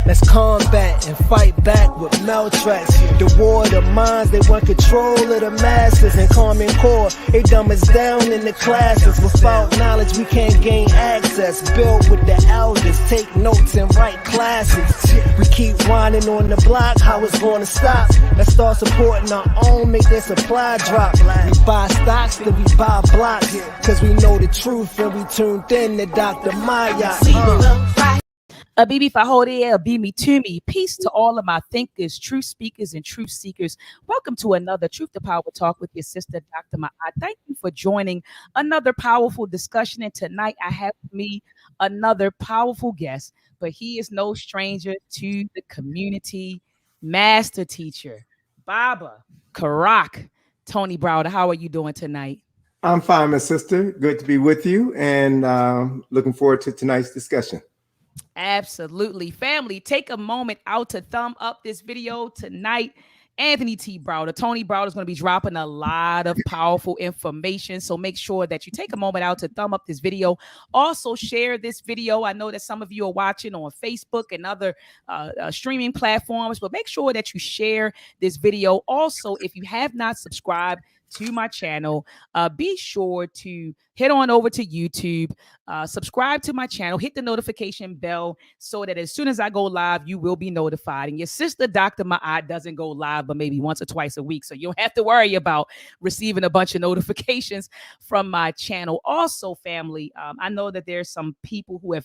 Let's combat and fight back with maltracks. The war of the minds, they want control of the masses. And Common Core, they dumb us down in the classes. Without knowledge, we can't gain access. Build with the elders, take notes and write classes. We keep whining on the block, how it's gonna stop? Let's start supporting our own, make their supply drop. We buy stocks, then we buy blocks. Cause we know the truth and we tuned in to Dr. Maat. A BB Fahode, a be me to me. Peace to all of my thinkers, truth speakers, and truth seekers. Welcome to another Truth to Power Talk with your sister, Dr. Maat. Thank you for joining another powerful discussion. And tonight I have with me another powerful guest, but he is no stranger to the community master teacher, Baba Karak, Tony Browder. How are you doing tonight? I'm fine, my sister. Good to be with you, and looking forward to tonight's discussion. Absolutely. Family, take a moment out to thumb up this video tonight. Anthony T. Browder, Tony Browder is going to be dropping a lot of powerful information. So make sure that you take a moment out to thumb up this video. Also share this video. I know that some of you are watching on Facebook and other streaming platforms, but make sure that you share this video. Also, if you have not subscribed to my channel, be sure to head on over to YouTube, subscribe to my channel, hit the notification bell so that as soon as I go live, you will be notified. And your sister, Dr. Maat, doesn't go live, but maybe once or twice a week. So you don't have to worry about receiving a bunch of notifications from my channel. Also, family, I know that there's some people who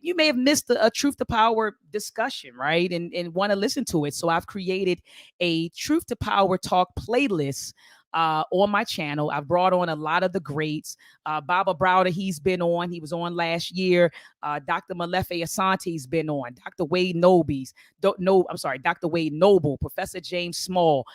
you may have missed a Truth to Power discussion, right? And want to listen to it. So I've created a Truth to Power Talk playlist on my channel. I've brought on a lot of the greats. Baba Browder, he was on last year. Dr. Malefe Asante's been on. Dr. Wade Noble, Professor James Small,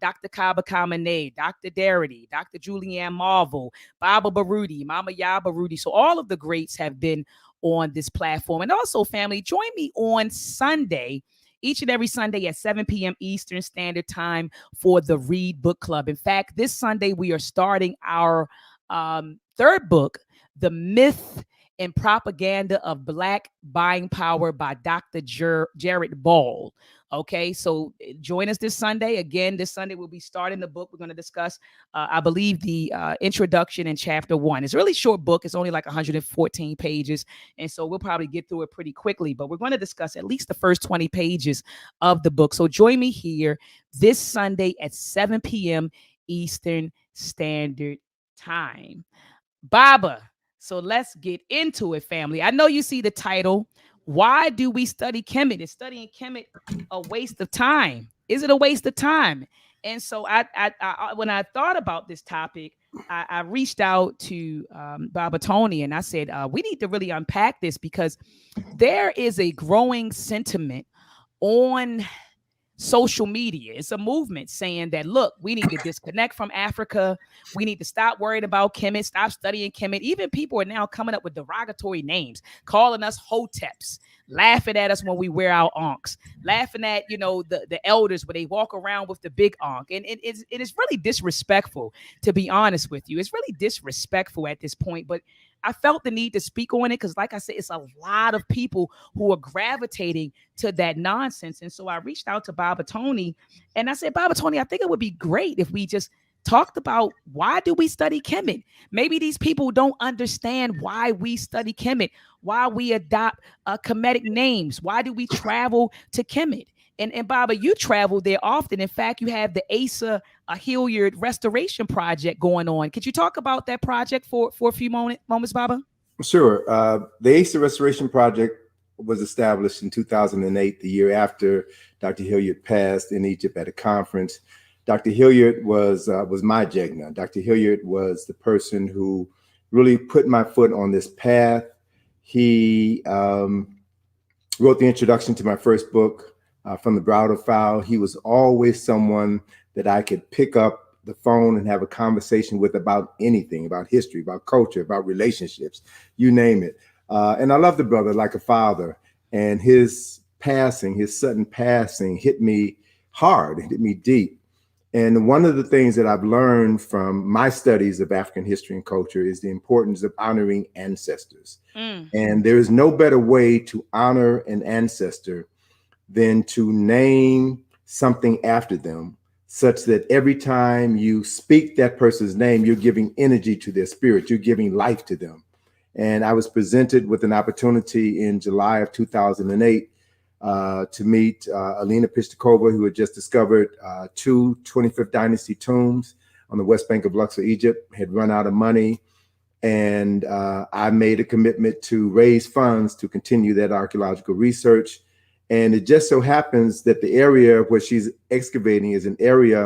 Dr. Kaba Kamene, Dr. Darity, Dr. Julianne Marvel, Baba Baruti, Mama Ya Baruti. So all of the greats have been on this platform. And also, family, join me on Sunday, each and every Sunday at 7 p.m. Eastern Standard Time for the Read Book Club. In fact, this Sunday we are starting our third book, The Myth and Propaganda of Black Buying Power by Dr. Jared Ball. Okay, so join us this Sunday. Again, this Sunday we'll be starting the book. We're going to discuss, I believe, the introduction in chapter 1. It's a really short book. It's only like 114 pages. And so we'll probably get through it pretty quickly. But we're going to discuss at least the first 20 pages of the book. So join me here this Sunday at 7 p.m. Eastern Standard Time. Baba, so let's get into it, family. I know you see the title. Why do we study Kemet? Is studying Kemet a waste of time? Is it a waste of time? And so I when I thought about this topic, I reached out to Baba Tony and I said, we need to really unpack this because there is a growing sentiment on social media. It's a movement saying that, look, we need to disconnect from Africa. We need to stop worrying about Kemet, stop studying Kemet. Even people are now coming up with derogatory names, calling us hoteps, laughing at us when we wear our ankhs, laughing at, the elders when they walk around with the big ankh. And it is really disrespectful, to be honest with you. It's really disrespectful at this point, but I felt the need to speak on it because, like I said, it's a lot of people who are gravitating to that nonsense. And so I reached out to Baba Tony and I said, Baba Tony, I think it would be great if we just talked about why do we study Kemet? Maybe these people don't understand why we study Kemet, why we adopt Kemetic names. Why do we travel to Kemet? And Baba, you travel there often. In fact, you have the Asa Hilliard restoration project going on. Could you talk about that project for a few moments, Baba? Sure. The Asa Restoration Project was established in 2008, the year after Dr. Hilliard passed in Egypt at a conference. Dr. Hilliard was my Jegna. Dr. Hilliard was the person who really put my foot on this path. He wrote the introduction to my first book, From the Browder File. He was always someone that I could pick up the phone and have a conversation with about anything, about history, about culture, about relationships, you name it. And I love the brother like a father. And his passing, his sudden passing hit me hard, it hit me deep. And one of the things that I've learned from my studies of African history and culture is the importance of honoring ancestors. And there is no better way to honor an ancestor then to name something after them, such that every time you speak that person's name, you're giving energy to their spirit, you're giving life to them. And I was presented with an opportunity in July of 2008 to meet Alina Pistakova, who had just discovered two 25th dynasty tombs on the west bank of Luxor, Egypt, had run out of money. And I made a commitment to raise funds to continue that archaeological research. And it just so happens that the area where she's excavating is an area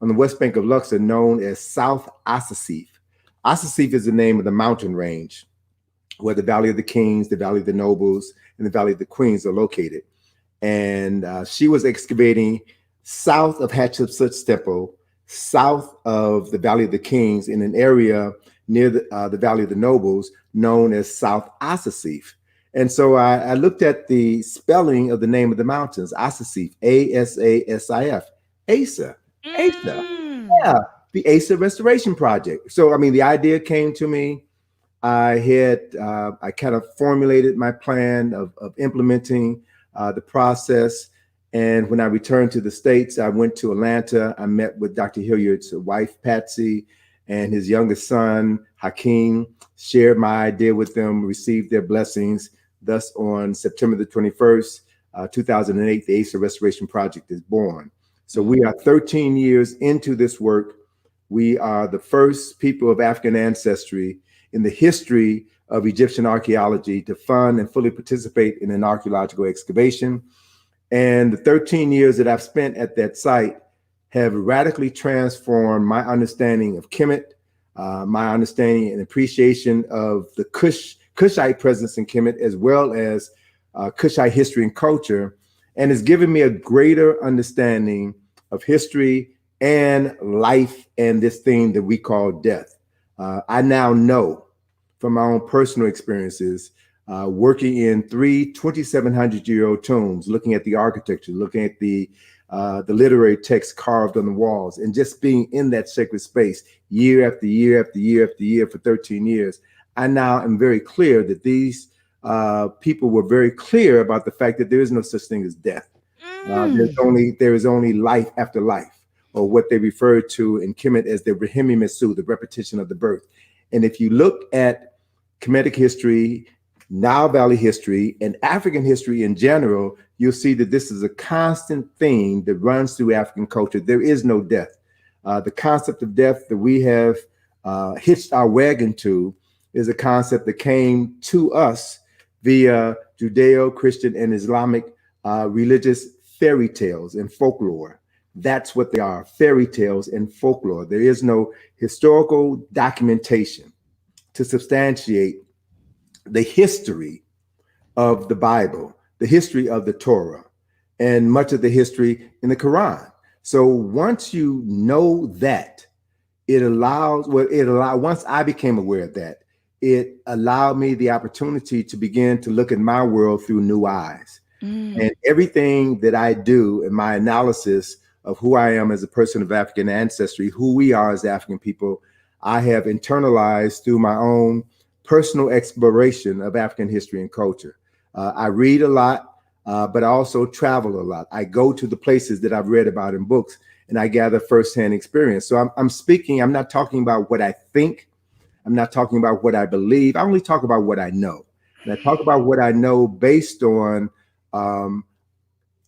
on the west bank of Luxor known as South Asasif. Asasif is the name of the mountain range where the Valley of the Kings, the Valley of the Nobles, and the Valley of the Queens are located. And she was excavating south of Hatshepsut's temple, south of the Valley of the Kings, in an area near the Valley of the Nobles known as South Asasif. And so I looked at the spelling of the name of the mountains, Asasif, A-S-A-S-I-F, Asa, Asa, yeah, the Asa Restoration Project. So, I mean, the idea came to me. I kind of formulated my plan of implementing the process. And when I returned to the States, I went to Atlanta. I met with Dr. Hilliard's wife, Patsy, and his youngest son, Hakeem, shared my idea with them, received their blessings. Thus, on September the 21st, 2008, the Asa Restoration Project is born. So we are 13 years into this work. We are the first people of African ancestry in the history of Egyptian archaeology to fund and fully participate in an archaeological excavation. And the 13 years that I've spent at that site have radically transformed my understanding of Kemet, my understanding and appreciation of the Kushite presence in Kemet, as well as Kushite history and culture, and has given me a greater understanding of history and life and this thing that we call death. I now know from my own personal experiences, working in three 2,700-year-old tombs, looking at the architecture, looking at the literary text carved on the walls, and just being in that sacred space year after year after year after year for 13 years, I now am very clear that these people were very clear about the fact that there is no such thing as death. There is only life after life, or what they refer to in Kemet as the Rehemi-Mesu, the repetition of the birth. And if you look at Kemetic history, Nile Valley history, and African history in general, you'll see that this is a constant theme that runs through African culture. There is no death. The concept of death that we have hitched our wagon to is a concept that came to us via Judeo-Christian and Islamic religious fairy tales and folklore. That's what they are, fairy tales and folklore. There is no historical documentation to substantiate the history of the Bible, the history of the Torah, and much of the history in the Quran. So once you know that, once I became aware of that, it allowed me the opportunity to begin to look at my world through new eyes. And everything that I do in my analysis of who I am as a person of African ancestry, who we are as African people, I have internalized through my own personal exploration of African history and culture. I read a lot, but I also travel a lot. I go to the places that I've read about in books, and I gather firsthand experience. So I'm not talking about what I think. I'm not talking about what I believe. I only talk about what I know. And I talk about what I know based on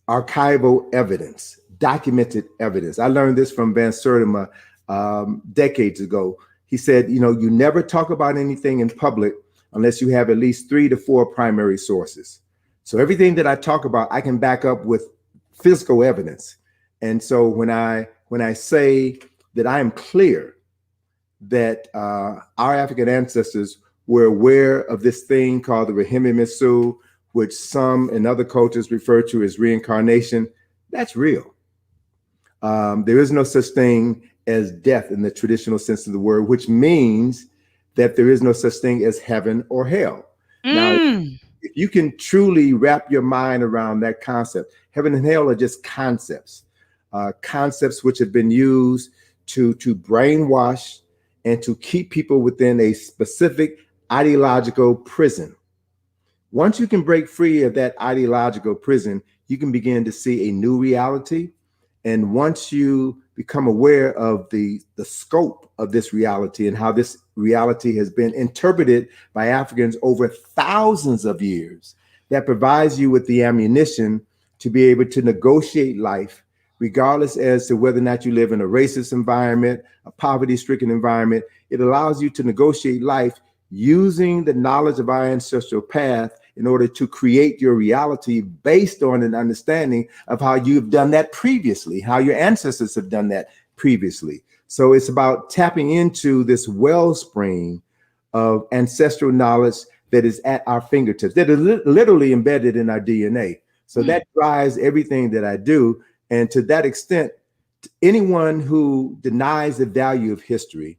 archival evidence, documented evidence. I learned this from Van Sertima decades ago. He said, you never talk about anything in public unless you have at least 3 to 4 primary sources. So everything that I talk about, I can back up with physical evidence. And so when I say that I am clear that our African ancestors were aware of this thing called the Rehemi-Mesu, which some in other cultures refer to as reincarnation, that's real. There is no such thing as death in the traditional sense of the word, which means that there is no such thing as heaven or hell. Now, if you can truly wrap your mind around that concept, heaven and hell are just concepts, concepts which have been used to brainwash and to keep people within a specific ideological prison. Once you can break free of that ideological prison, you can begin to see a new reality. And once you become aware of the scope of this reality and how this reality has been interpreted by Africans over thousands of years, that provides you with the ammunition to be able to negotiate life, regardless as to whether or not you live in a racist environment, a poverty-stricken environment. It allows you to negotiate life using the knowledge of our ancestral path in order to create your reality based on an understanding of how you've done that previously, how your ancestors have done that previously. So it's about tapping into this wellspring of ancestral knowledge that is at our fingertips, that is literally embedded in our DNA. So that drives everything that I do. And to that extent, anyone who denies the value of history,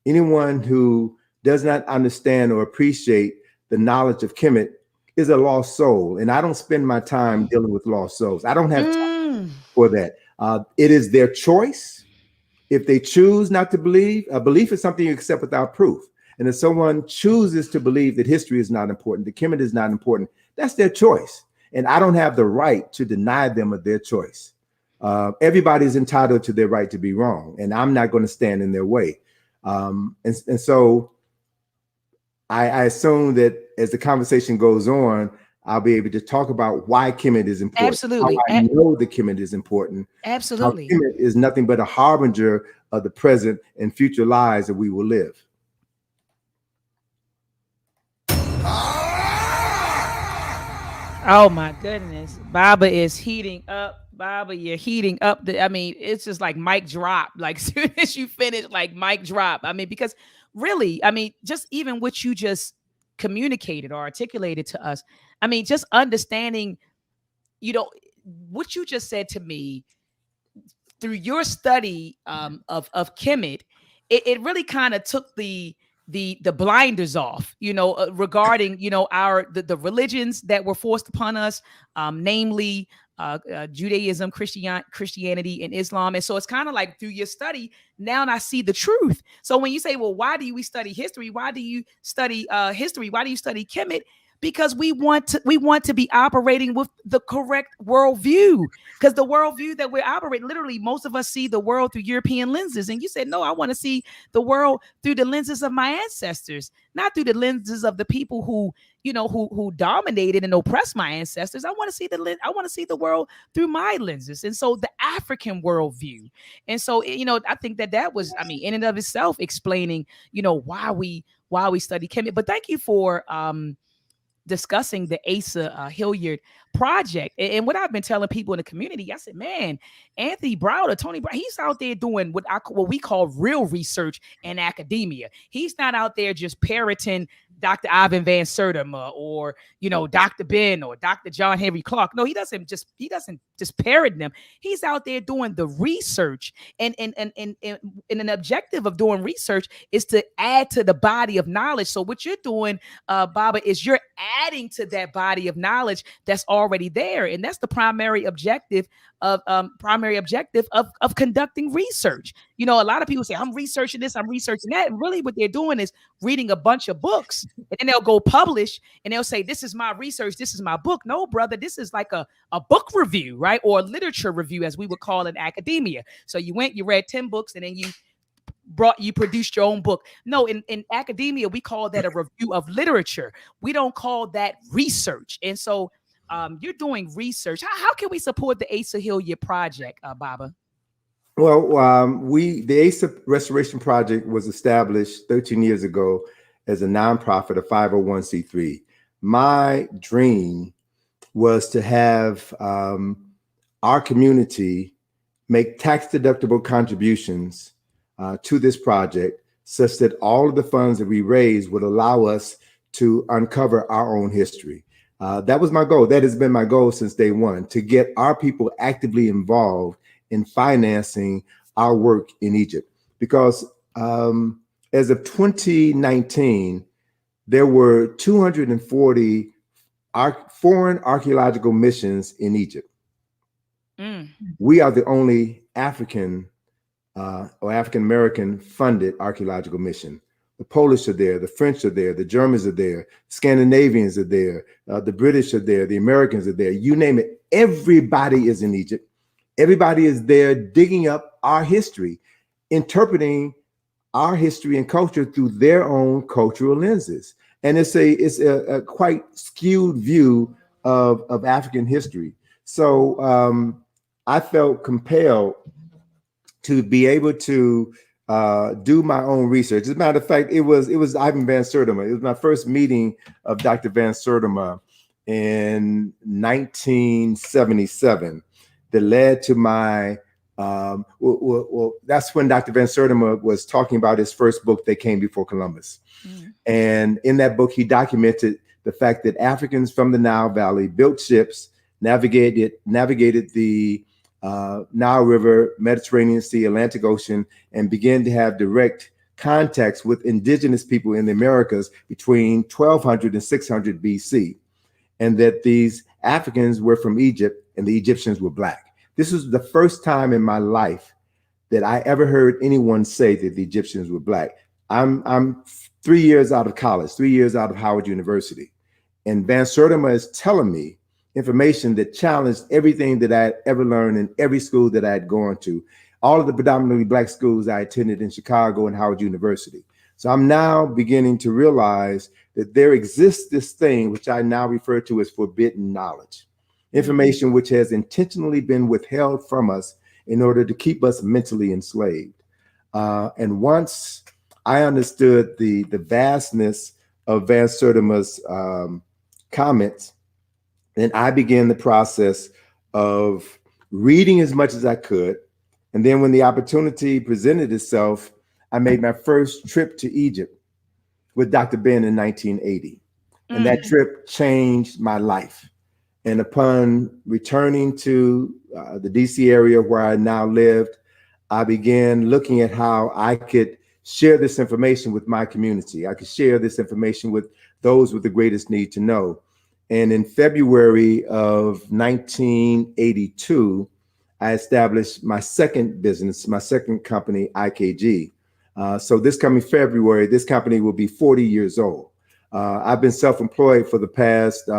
anyone who does not understand or appreciate the knowledge of Kemet is a lost soul. And I don't spend my time dealing with lost souls. I don't have time for that. It is their choice. If they choose not to believe, a belief is something you accept without proof. And if someone chooses to believe that history is not important, that Kemet is not important, that's their choice. And I don't have the right to deny them of their choice. Everybody's entitled to their right to be wrong, and I'm not going to stand in their way. And so I assume that as the conversation goes on, I'll be able to talk about why Kemet is important. Absolutely. How I know the Kemet is important. Absolutely. How Kemet is nothing but a harbinger of the present and future lives that we will live. Oh my goodness. Baba is heating up. Baba, you're heating up. I mean, it's just like mic drop. Like as soon as you finish, like mic drop. I mean, because really, I mean, just even what you just communicated or articulated to us. I mean, just understanding, you know, what you just said to me through your study of Kemet, it really kind of took the blinders off, you know, regarding, you know, the religions that were forced upon us, namely Judaism, Christianity, and Islam. And so it's kind of like through your study, now I see the truth. So when you say, well, why do we study history? Why do you study history? Why do you study Kemet? Because we want to be operating with the correct worldview. Because the worldview that we're operating, literally, most of us see the world through European lenses. And you said, no, I want to see the world through the lenses of my ancestors, not through the lenses of the people who, you know, who dominated and oppressed my ancestors. I want to see the world through my lenses. And so the African worldview. And so, you know, I think that was, I mean, in and of itself, explaining, you know, why we study Kemet. But thank you for discussing the Asa Hilliard project. And what I've been telling people in the community, I said, man, Anthony Browder, Tony Browder, he's out there doing what we call real research in academia. He's not out there just parroting Dr. Ivan Van Sertima or, you know, Dr. Ben or Dr. John Henry Clark. No, he doesn't just parrot them. He's out there doing the research. And an objective of doing research is to add to the body of knowledge. So what you're doing, Baba, is you're adding to that body of knowledge that's already there. And that's the primary objective of conducting research. You know, a lot of people say, I'm researching this, I'm researching that. And really what they're doing is reading a bunch of books, and then they'll go publish and they'll say, this is my research, this is my book. No, brother, this is like a book review, right? Or a literature review, as we would call in academia. So you read 10 books, and then you produced your own book. No, in academia, we call that a review of literature. We don't call that research. And so you're doing research. How can we support the Asa Hilliard project, Baba? Well, the Asa Restoration Project was established 13 years ago as a nonprofit, a 501c3. My dream was to have our community make tax-deductible contributions to this project, such that all of the funds that we raise would allow us to uncover our own history. That was my goal. That has been my goal since day one, to get our people actively involved in financing our work in Egypt. Because as of 2019, there were 240 foreign archaeological missions in Egypt. We are the only African or African-American funded archaeological mission. The Polish are there, the French are there, the Germans are there, Scandinavians are there, the British are there, the Americans are there, you name it. Everybody is in Egypt. Everybody is there digging up our history, interpreting our history and culture through their own cultural lenses. And it's a quite skewed view of African history. So I felt compelled to be able to do my own research. As a matter of fact, it was Ivan Van Sertima. It was my first meeting of Dr. Van Sertima in 1977 that led to my that's when Dr. Van Sertima was talking about his first book, They Came Before Columbus. Mm. And in that book, he documented the fact that Africans from the Nile Valley built ships, navigated the Nile River, Mediterranean Sea, Atlantic Ocean, and began to have direct contacts with indigenous people in the Americas between 1200 and 600 BC. And that these Africans were from Egypt and the Egyptians were Black. This was the first time in my life that I ever heard anyone say that the Egyptians were Black. I'm 3 years out of college, 3 years out of Howard University. And Van Sertima is telling me information that challenged everything that I had ever learned in every school that I had gone to, all of the predominantly Black schools I attended in Chicago and Howard University. So I'm now beginning to realize that there exists this thing, which I now refer to as forbidden knowledge, information which has intentionally been withheld from us in order to keep us mentally enslaved. And once I understood the vastness of Van Sertima's comments, then I began the process of reading as much as I could. And then when the opportunity presented itself, I made my first trip to Egypt with Dr. Ben in 1980. And that trip changed my life. And upon returning to the DC area where I now lived, I began looking at how I could share this information with my community. I could share this information with those with the greatest need to know. And in February of 1982, I established my second business, my second company, IKG. So this coming February, this company will be 40 years old. I've been self-employed for the past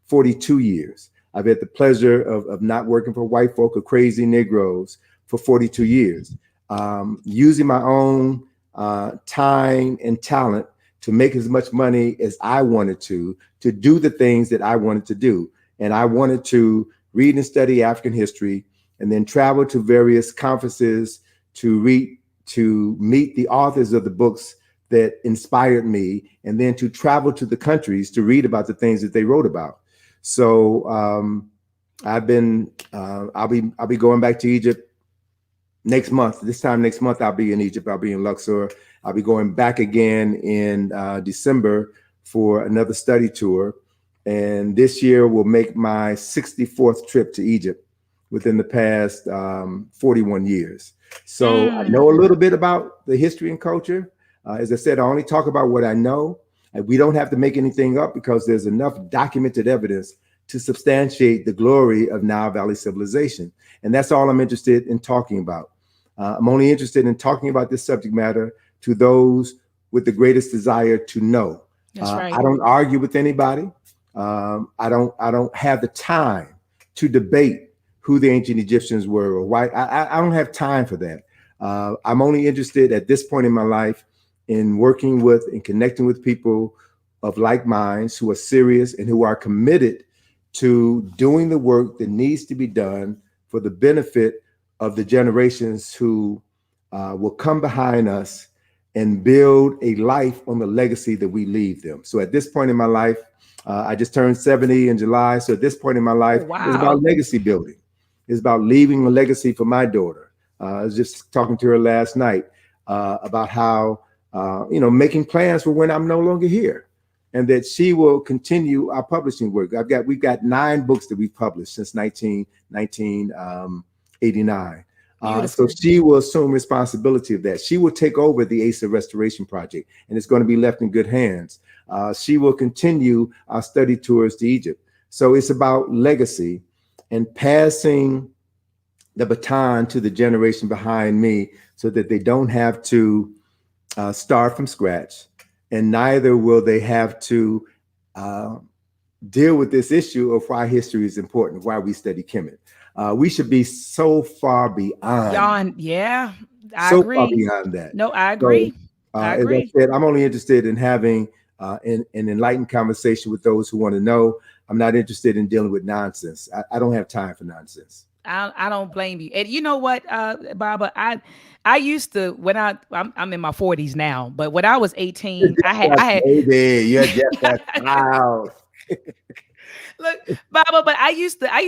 42 years. I've had the pleasure of not working for white folk or crazy Negroes for 42 years, using my own time and talent to make as much money as I wanted to do the things that I wanted to do. And I wanted to read and study African history and then travel to various conferences to meet the authors of the books that inspired me, and then to travel to the countries to read about the things that they wrote about. So I'll be going back to Egypt next month. This time next month, I'll be in Egypt. I'll be in Luxor. I'll be going back again in December for another study tour. And this year will make my 64th trip to Egypt within the past 41 years. So I know a little bit about the history and culture. As I said, I only talk about what I know. And we don't have to make anything up because there's enough documented evidence to substantiate the glory of Nile Valley civilization. And that's all I'm interested in talking about. I'm only interested in talking about this subject matter to those with the greatest desire to know. That's right. I don't argue with anybody. I don't have the time to debate who the ancient Egyptians were or why. I don't have time for that. I'm only interested at this point in my life in working with and connecting with people of like minds who are serious and who are committed to doing the work that needs to be done for the benefit of the generations who will come behind us and build a life on the legacy that we leave them. So at this point in my life, I just turned 70 in July. So at this point in my life, It's about legacy building. It's about leaving a legacy for my daughter. I was just talking to her last night about how, making plans for when I'm no longer here, and that she will continue our publishing work. We've got 9 books that we've published since 1989. So she will assume responsibility of that. She will take over the ASA Restoration Project, and it's going to be left in good hands. She will continue our study tours to Egypt. So it's about legacy and passing the baton to the generation behind me so that they don't have to start from scratch, and neither will they have to deal with this issue of why history is important, why we study Kemet. We should be so far beyond, Yeah, I so far agree. beyond that. No, I So, agree. I as I agree. said, I'm only interested in having an enlightened conversation with those who want to know. I'm not interested in dealing with nonsense. I don't have time for nonsense. I don't blame you. And you know what, Baba, I used to when I'm in my 40s now, but when I was 18, I had Baby, you're just that child. look, Baba, but I used to have,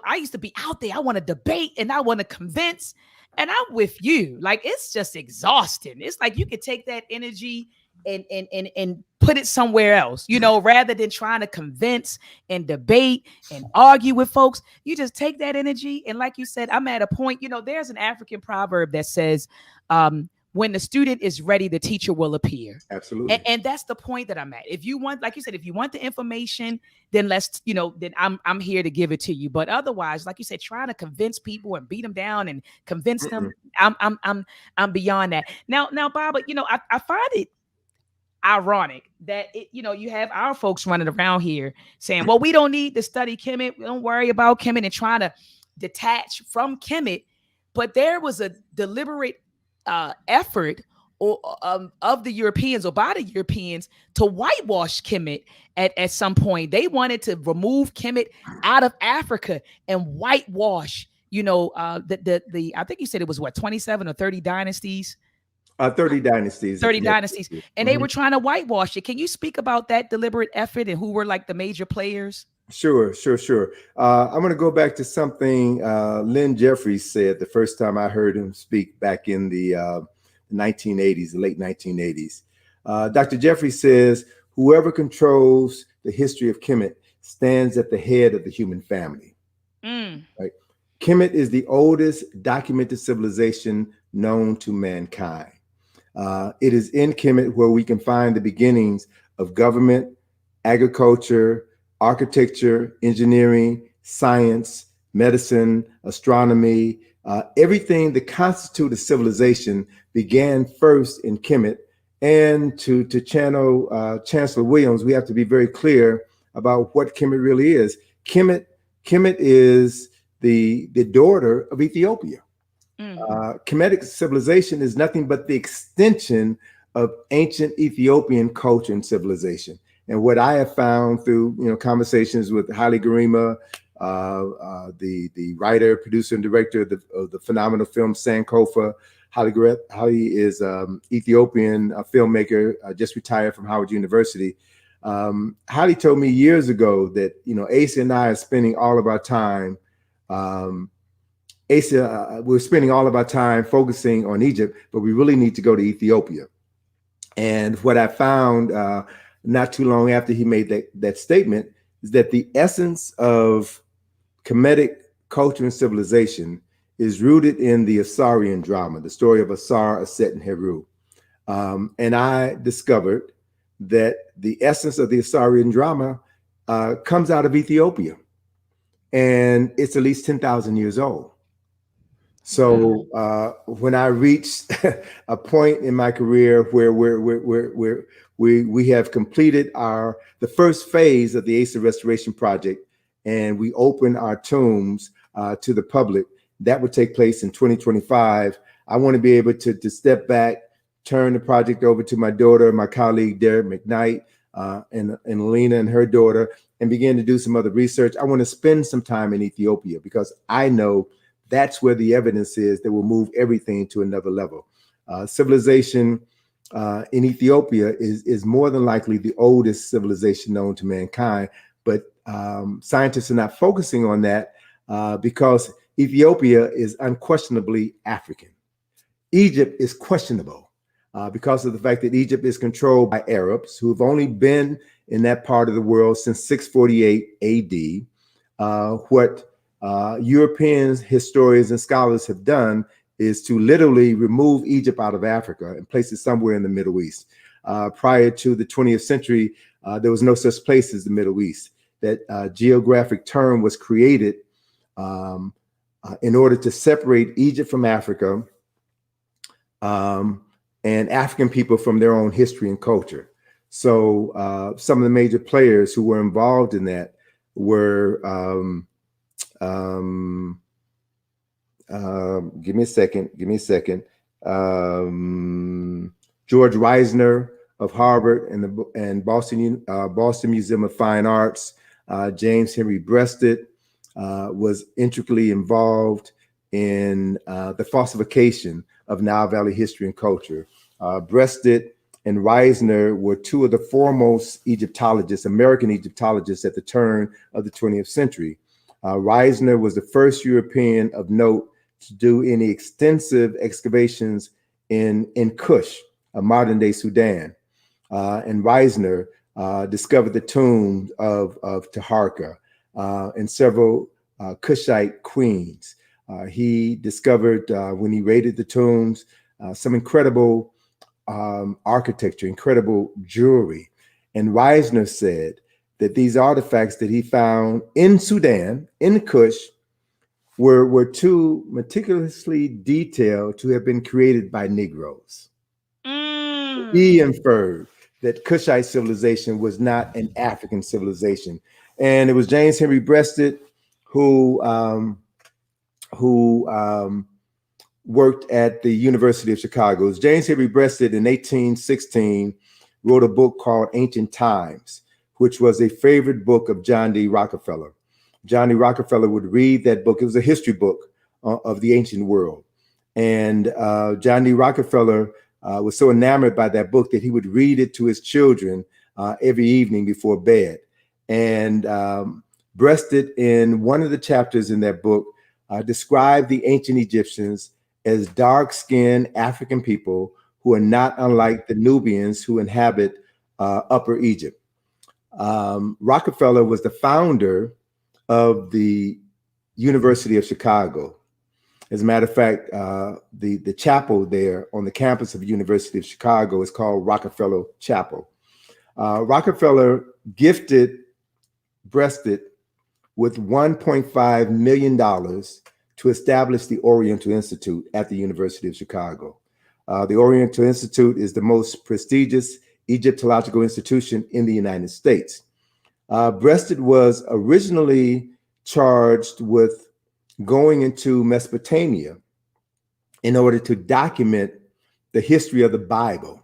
I used to be out there. I want to debate and I want to convince. And I'm with you. Like it's just exhausting. It's like you could take that energy and put it somewhere else, rather than trying to convince and debate and argue with folks. You just take that energy. And like you said, I'm at a point, there's an African proverb that says, when the student is ready, the teacher will appear. Absolutely. And that's the point that I'm at. If you want, like you said, if you want the information, then then I'm here to give it to you. But otherwise, like you said, trying to convince people and beat them down and convince them, I'm beyond that. Now, Baba, I find it ironic that you have our folks running around here saying, well, we don't need to study Kemet. We don't worry about Kemet, and trying to detach from Kemet. But there was a deliberate effort of the Europeans or by the Europeans to whitewash Kemet at some point. They wanted to remove Kemet out of Africa and whitewash, the I think you said it was what, 27 or 30 dynasties? 30 dynasties. 30 dynasties. And they were trying to whitewash it. Can you speak about that deliberate effort and who were like the major players? Sure. I'm going to go back to something Lynn Jeffries said the first time I heard him speak back in the 1980s, the late 1980s. Dr. Jeffries says, whoever controls the history of Kemet stands at the head of the human family. Right? Kemet is the oldest documented civilization known to mankind. It is in Kemet where we can find the beginnings of government, agriculture, architecture, engineering, science, medicine, astronomy, everything that constitutes a civilization began first in Kemet. And to channel Chancellor Williams, we have to be very clear about what Kemet really is. Kemet is the daughter of Ethiopia. Kemetic civilization is nothing but the extension of ancient Ethiopian culture and civilization. And what I have found through conversations with Haile Gerima, the writer, producer, and director of the phenomenal film Sankofa. Haile is Ethiopian filmmaker, just retired from Howard University. Haile told me years ago that Asa and I are spending all of our time. We're spending all of our time focusing on Egypt, but we really need to go to Ethiopia. And what I found not too long after he made that statement is that the essence of Kemetic culture and civilization is rooted in the Assyrian drama, the story of Assar, Aset, and Heru. And I discovered that the essence of the Assyrian drama comes out of Ethiopia. And it's at least 10,000 years old. So when I reached a point in my career where we have completed the first phase of the Asa Restoration Project, and we open our tombs to the public, that would take place in 2025. I want to be able to step back, turn the project over to my daughter, my colleague Derek McKnight, and Lena and her daughter, and begin to do some other research. I want to spend some time in Ethiopia because I know that's where the evidence is that will move everything to another level. Civilization in Ethiopia is more than likely the oldest civilization known to mankind, but scientists are not focusing on that because Ethiopia is unquestionably African. Egypt is questionable because of the fact that Egypt is controlled by Arabs who have only been in that part of the world since 648 AD. What Europeans, historians, and scholars have done is to literally remove Egypt out of Africa and place it somewhere in the Middle East. Prior to the 20th century, there was no such place as the Middle East. That geographic term was created in order to separate Egypt from Africa and African people from their own history and culture. So some of the major players who were involved in that were, give me a second. George Reisner of Harvard and Boston Museum of Fine Arts. James Henry Breasted was intricately involved in the falsification of Nile Valley history and culture. Breasted and Reisner were two of the foremost Egyptologists, American Egyptologists at the turn of the 20th century. Reisner was the first European of note to do any extensive excavations in Kush, modern day Sudan. And Reisner discovered the tomb of Taharka and several Kushite queens. He discovered, when he raided the tombs, some incredible architecture, incredible jewelry. And Reisner said that these artifacts that he found in Sudan, in Kush, were too meticulously detailed to have been created by Negroes. He inferred that Kushite civilization was not an African civilization. And it was James Henry Breasted who worked at the University of Chicago. It was James Henry Breasted in 1816 wrote a book called Ancient Times, which was a favorite book of John D. Rockefeller. John D. Rockefeller would read that book. It was a history book of the ancient world. And John D. Rockefeller was so enamored by that book that he would read it to his children every evening before bed. And Breasted, in one of the chapters in that book, described the ancient Egyptians as dark-skinned African people who are not unlike the Nubians who inhabit Upper Egypt. Rockefeller was the founder of the University of Chicago. As a matter of fact, the chapel there on the campus of the University of Chicago is called Rockefeller Chapel. Rockefeller gifted Breasted with $1.5 million to establish the Oriental Institute at the University of Chicago. The Oriental Institute is the most prestigious Egyptological institution in the United States. Breasted was originally charged with going into Mesopotamia in order to document the history of the Bible.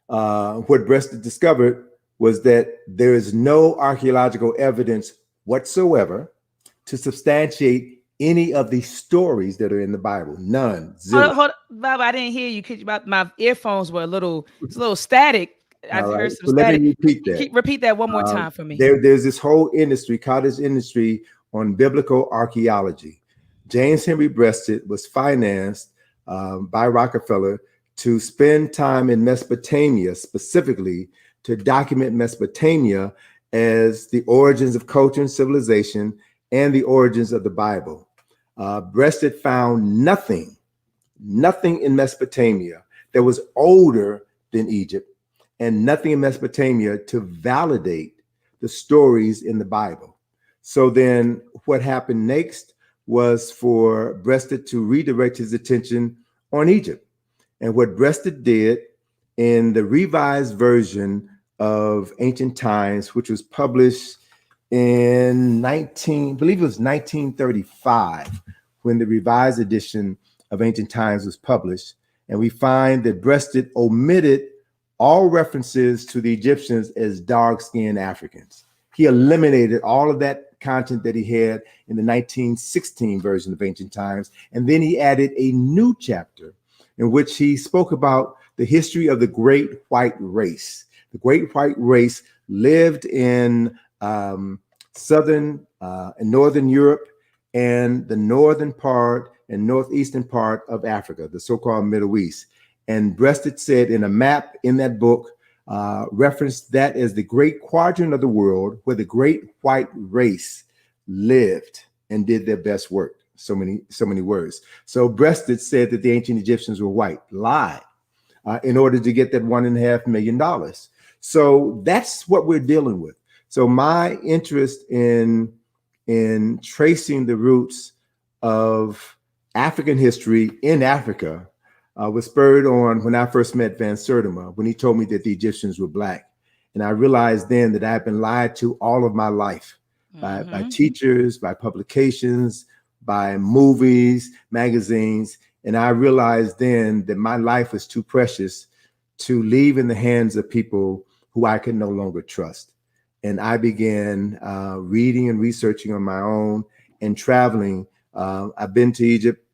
What Breasted discovered was that there is no archaeological evidence whatsoever to substantiate any of the stories that are in the Bible. None. Zero. Hold on, Bob, I didn't hear you. My earphones were a little static. I heard some static. Let me repeat that. Repeat that one more time for me. There's this whole industry, cottage industry, on biblical archaeology. James Henry Breasted was financed by Rockefeller to spend time in Mesopotamia, specifically to document Mesopotamia as the origins of culture and civilization and the origins of the Bible. Breasted found nothing in Mesopotamia that was older than Egypt, and nothing in Mesopotamia to validate the stories in the Bible. So then what happened next was for Breasted to redirect his attention on Egypt. And what Breasted did in the revised version of Ancient Times, which was published in 1935, when the revised edition of Ancient Times was published. And we find that Breasted omitted all references to the Egyptians as dark-skinned Africans. He eliminated all of that content that he had in the 1916 version of Ancient Times. And then he added a new chapter in which he spoke about the history of the Great White Race. The Great White Race lived in southern and northern Europe and the northern part and northeastern part of Africa, the so-called Middle East. And Breasted said in a map in that book, referenced that as the great quadrant of the world where the Great White Race lived and did their best work. So many words. So Breasted said that the ancient Egyptians were white. Lied in order to get that $1.5 million. So that's what we're dealing with. So my interest in tracing the roots of African history in Africa was spurred on when I first met Van Sertima, when he told me that the Egyptians were Black. And I realized then that I had been lied to all of my life by teachers, by publications, by movies, magazines. And I realized then that my life was too precious to leave in the hands of people who I could no longer trust. And I began reading and researching on my own and traveling. I've been to Egypt,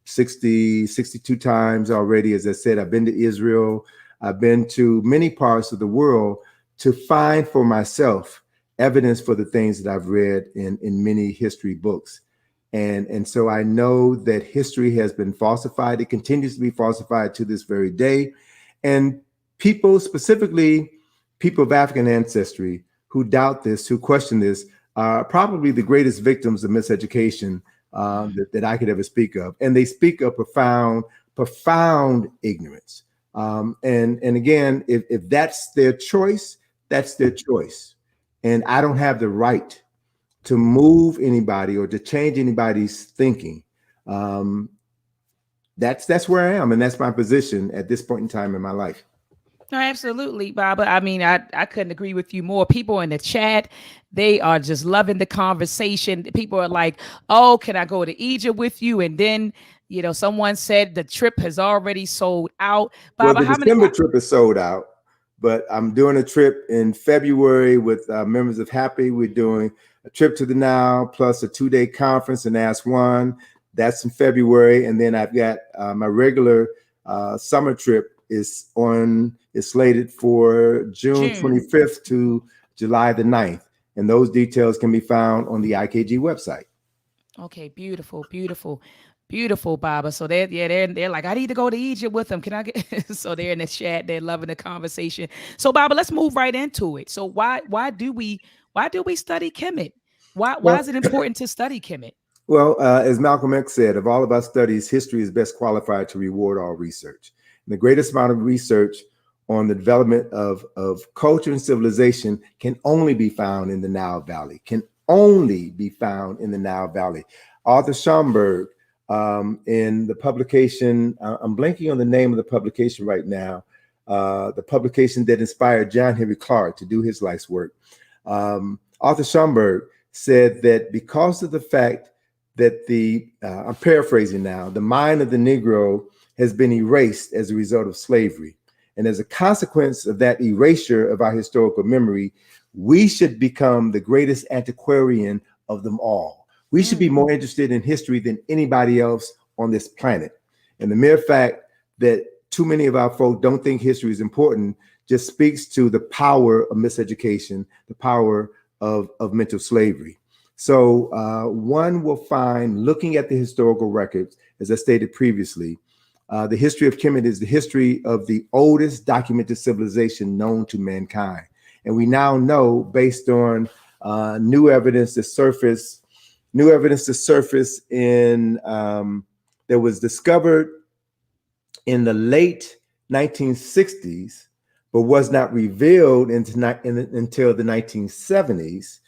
62 times already. As I said, I've been to Israel. I've been to many parts of the world to find for myself evidence for the things that I've read in many history books. And so I know that history has been falsified. It continues to be falsified to this very day. And people, specifically people of African ancestry, who doubt this, who question this, are probably the greatest victims of miseducation that I could ever speak of. And they speak of profound ignorance. And again, if that's their choice, that's their choice. And I don't have the right to move anybody or to change anybody's thinking. That's where I am, and that's my position at this point in time in my life. No, absolutely, Baba. I mean, I couldn't agree with you more. People in the chat, they are just loving the conversation. People are like, oh, can I go to Egypt with you? And then, someone said the trip has already sold out. Baba, well, the December trip is sold out, but I'm doing a trip in February with members of Happy. We're doing a trip to the Nile plus a 2-day conference in Ask One. That's in February. And then I've got my regular summer trip is slated for June 25th to July the 9th. And those details can be found on the IKG website. Okay, beautiful, Baba. So they're like, I need to go to Egypt with them. Can I get so they're in the chat, they're loving the conversation. So Baba, let's move right into it. So why do we study Kemet? Why is it important to study Kemet? Well, as Malcolm X said, of all of our studies, history is best qualified to reward all research. And the greatest amount of research on the development of culture and civilization can only be found in the Nile Valley, Arthur Schomburg, in the publication, I'm blanking on the name of the publication right now, the publication that inspired John Henry Clark to do his life's work. Arthur Schomburg said that because of the fact that I'm paraphrasing now, the mind of the Negro has been erased as a result of slavery. And as a consequence of that erasure of our historical memory, we should become the greatest antiquarian of them all. We should be more interested in history than anybody else on this planet. And the mere fact that too many of our folk don't think history is important just speaks to the power of miseducation, the power of mental slavery. So one will find, looking at the historical records, as I stated previously, the history of Kemet is the history of the oldest documented civilization known to mankind. And we now know, based on new evidence to surface in that was discovered in the late 1960s, but was not revealed until the 1970s,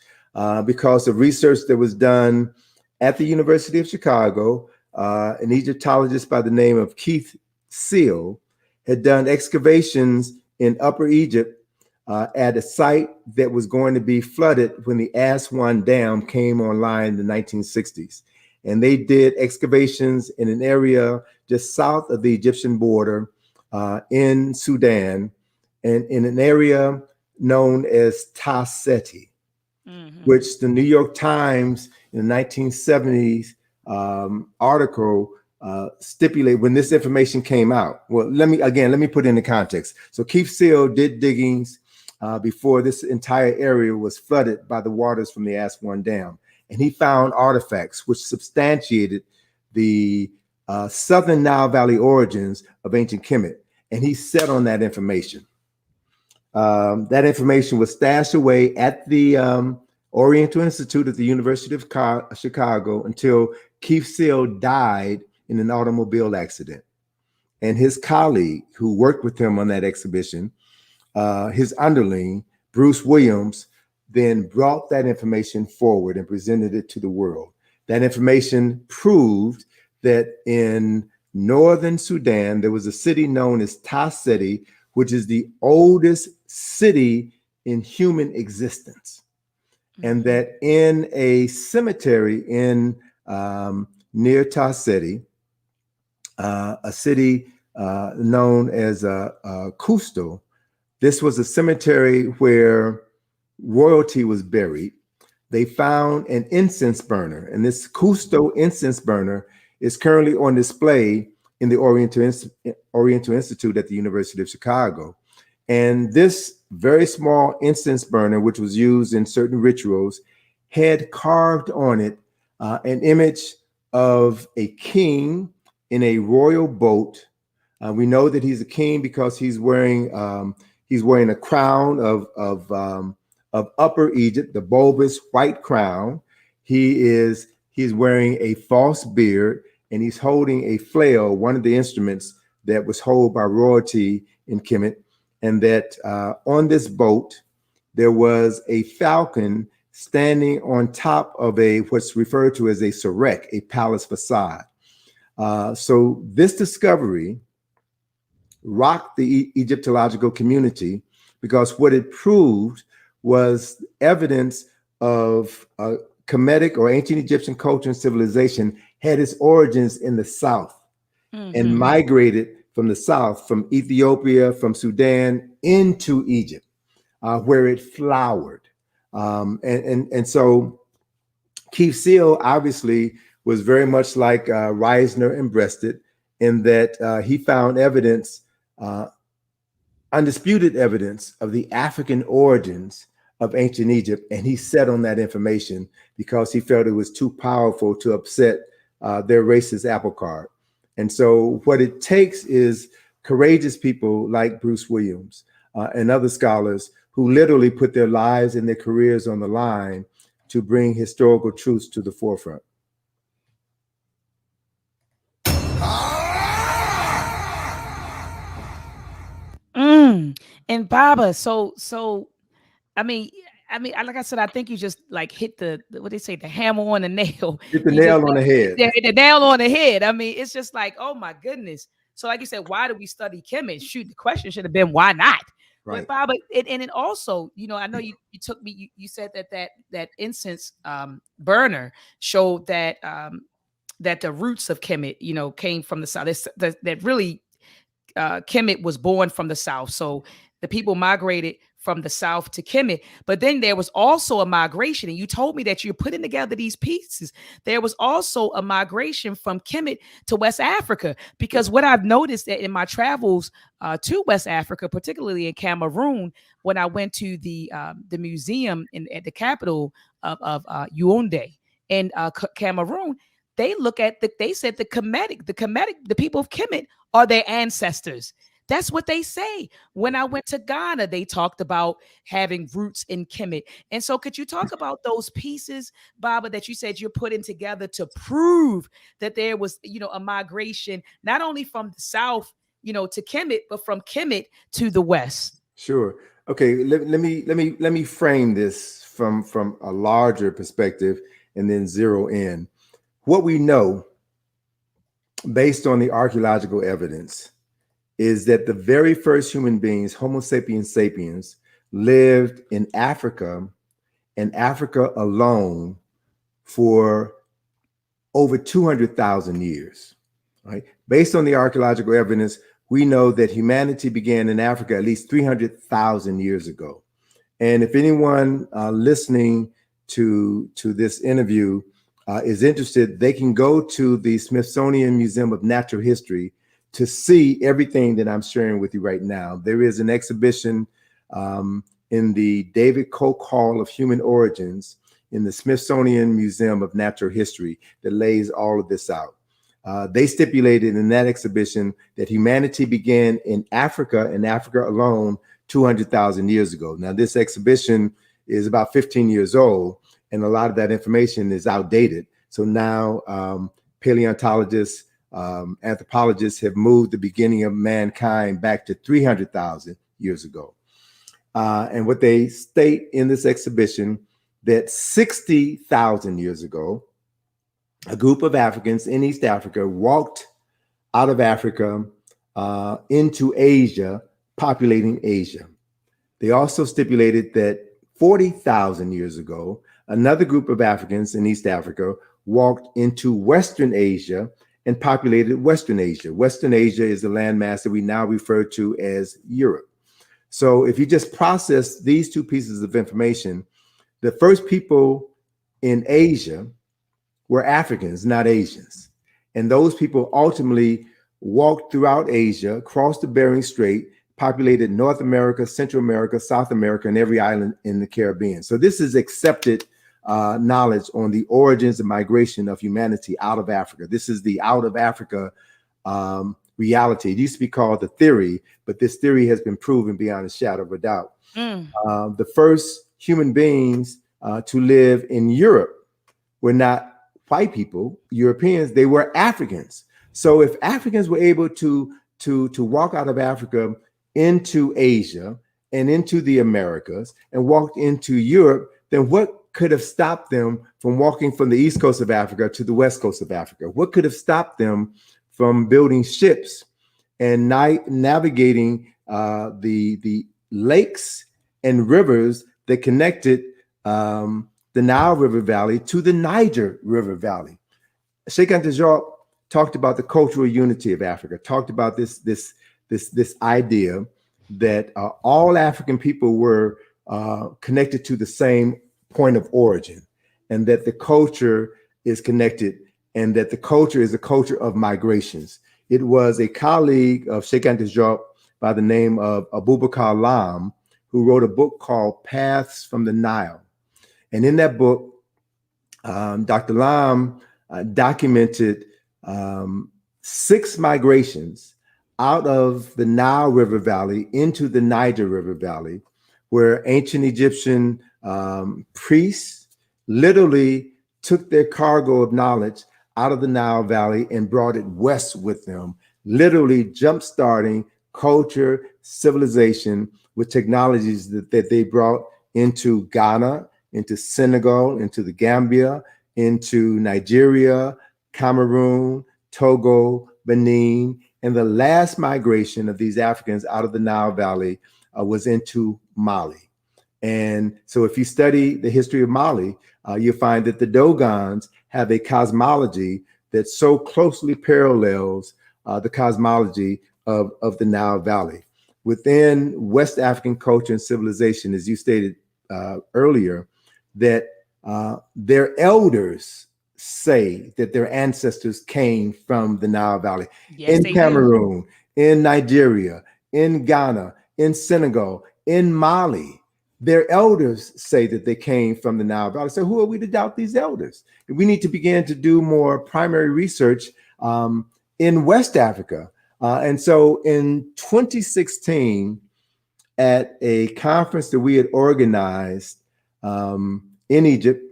because of research that was done at the University of Chicago. An Egyptologist by the name of Keith Seal had done excavations in Upper Egypt at a site that was going to be flooded when the Aswan Dam came online in the 1960s. And they did excavations in an area just south of the Egyptian border in Sudan, and in an area known as Taseti, which the New York Times in the 1970s article stipulate when this information came out. Well, let me put it into context. So Keith Seal did diggings before this entire area was flooded by the waters from the Aswan Dam. And he found artifacts which substantiated the southern Nile Valley origins of ancient Kemet. And he set on that information. That information was stashed away at the Oriental Institute at the University of Chicago until Keith Seal died in an automobile accident. And his colleague who worked with him on that exhibition, his underling, Bruce Williams, then brought that information forward and presented it to the world. That information proved that in northern Sudan, there was a city known as Taseti, which is the oldest city in human existence. And that in a cemetery in near Taseti, a city known as Kusto, this was a cemetery where royalty was buried. They found an incense burner, and this Kusto incense burner is currently on display in the Oriental Institute at the University of Chicago. And this very small incense burner, which was used in certain rituals, had carved on it an image of a king in a royal boat. We know that he's a king because he's wearing a crown of Upper Egypt, the bulbous white crown. He's wearing a false beard, and he's holding a flail, one of the instruments that was held by royalty in Kemet. And that on this boat, there was a falcon standing on top of what's referred to as a sarek, a palace facade. So this discovery rocked the Egyptological community because what it proved was evidence of Kemetic or ancient Egyptian culture and civilization had its origins in the south and migrated from the south, from Ethiopia, from Sudan into Egypt, where it flowered. And so Keith Seal obviously was very much like Reisner and Breasted in that he found evidence, undisputed evidence of the African origins of ancient Egypt, and he set on that information because he felt it was too powerful to upset their racist apple cart. And so what it takes is courageous people like Bruce Williams and other scholars who literally put their lives and their careers on the line to bring historical truths to the forefront. And Baba, so I mean, like I said, I think you just like hit the what they say, the hammer on the nail. Hit the nail on the head. The nail on the head. I mean, it's just like, oh my goodness. So like you said, why do we study chemistry? Shoot, the question should have been, why not? Right. But Baba, and then also, you know, I know you took me, you said that incense burner showed that that the roots of Kemet, you know, came from the south. That really Kemet was born from the south. So the people migrated from the south to Kemet. But then there was also a migration, and you told me that you're putting together these pieces. There was also a migration from Kemet to West Africa, because what I've noticed that in my travels to West Africa, particularly in Cameroon, when I went to the museum at the capital of Yaoundé in Cameroon, they look at they said the people of Kemet are their ancestors. That's what they say. When I went to Ghana, they talked about having roots in Kemet. And so could you talk about those pieces, Baba, that you said you're putting together to prove that there was, you know, a migration, not only from the south, you know, to Kemet, but from Kemet to the west? Sure. Okay. Let me frame this from a larger perspective and then zero in. What we know based on the archaeological evidence is that the very first human beings, Homo sapiens sapiens, lived in Africa and Africa alone for over 200,000 years, right? Based on the archaeological evidence, we know that humanity began in Africa at least 300,000 years ago. And if anyone listening to this interview is interested, they can go to the Smithsonian Museum of Natural History to see everything that I'm sharing with you right now. There is an exhibition in the David Koch Hall of Human Origins in the Smithsonian Museum of Natural History that lays all of this out. They stipulated in that exhibition that humanity began in Africa and Africa alone 200,000 years ago. Now, this exhibition is about 15 years old, and a lot of that information is outdated. So now paleontologists, anthropologists have moved the beginning of mankind back to 300,000 years ago. And what they state in this exhibition, that 60,000 years ago, a group of Africans in East Africa walked out of Africa into Asia, populating Asia. They also stipulated that 40,000 years ago, another group of Africans in East Africa walked into Western Asia and populated Western Asia. Western Asia is the landmass that we now refer to as Europe. So if you just process these two pieces of information, the first people in Asia were Africans, not Asians. And those people ultimately walked throughout Asia, crossed the Bering Strait, populated North America, Central America, South America, and every island in the Caribbean. So this is accepted knowledge on the origins and migration of humanity out of Africa. This is the out of Africa reality. It used to be called the theory, but this theory has been proven beyond a shadow of a doubt. The first human beings to live in Europe were not white people, Europeans, they were Africans. So if Africans were able to walk out of Africa into Asia and into the Americas and walked into Europe, then what could have stopped them from walking from the east coast of Africa to the west coast of Africa? What could have stopped them from building ships and navigating the lakes and rivers that connected the Nile River Valley to the Niger River Valley? Cheikh Anta Diop talked about the cultural unity of Africa, talked about this idea that all African people were connected to the same point of origin, and that the culture is connected, and that the culture is a culture of migrations. It was a colleague of Cheikh Anta Diop by the name of Abubakar Lam who wrote a book called Paths from the Nile. And in that book, Dr. Lam documented 6 migrations out of the Nile River Valley into the Niger River Valley, where ancient Egyptian priests literally took their cargo of knowledge out of the Nile Valley and brought it west with them, literally jump-starting culture, civilization with technologies that they brought into Ghana, into Senegal, into the Gambia, into Nigeria, Cameroon, Togo, Benin. And the last migration of these Africans out of the Nile Valley was into Mali. And so if you study the history of Mali, you'll find that the Dogons have a cosmology that so closely parallels the cosmology of the Nile Valley. Within West African culture and civilization, as you stated earlier, that their elders say that their ancestors came from the Nile Valley. Yes, in Cameroon, in Nigeria, in Ghana, in Senegal, in Mali. Their elders say that they came from the Nile Valley. So who are we to doubt these elders? We need to begin to do more primary research in West Africa. And so in 2016, at a conference that we had organized in Egypt,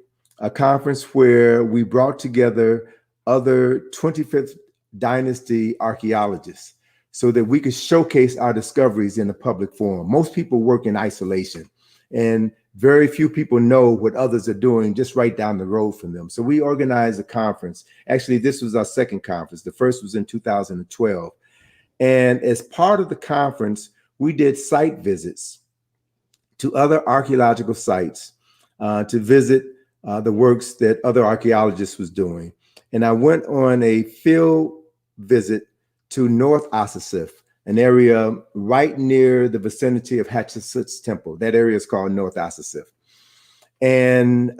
a conference where we brought together other 25th dynasty archaeologists so that we could showcase our discoveries in a public forum. Most people work in isolation, and very few people know what others are doing just right down the road from them. So we organized a conference. Actually, this was our second conference. The first was in 2012. And as part of the conference, we did site visits to other archaeological sites to visit the works that other archaeologists was doing. And I went on a field visit to North Asasif, an area right near the vicinity of Hatshepsut's temple. That area is called North Asasif. And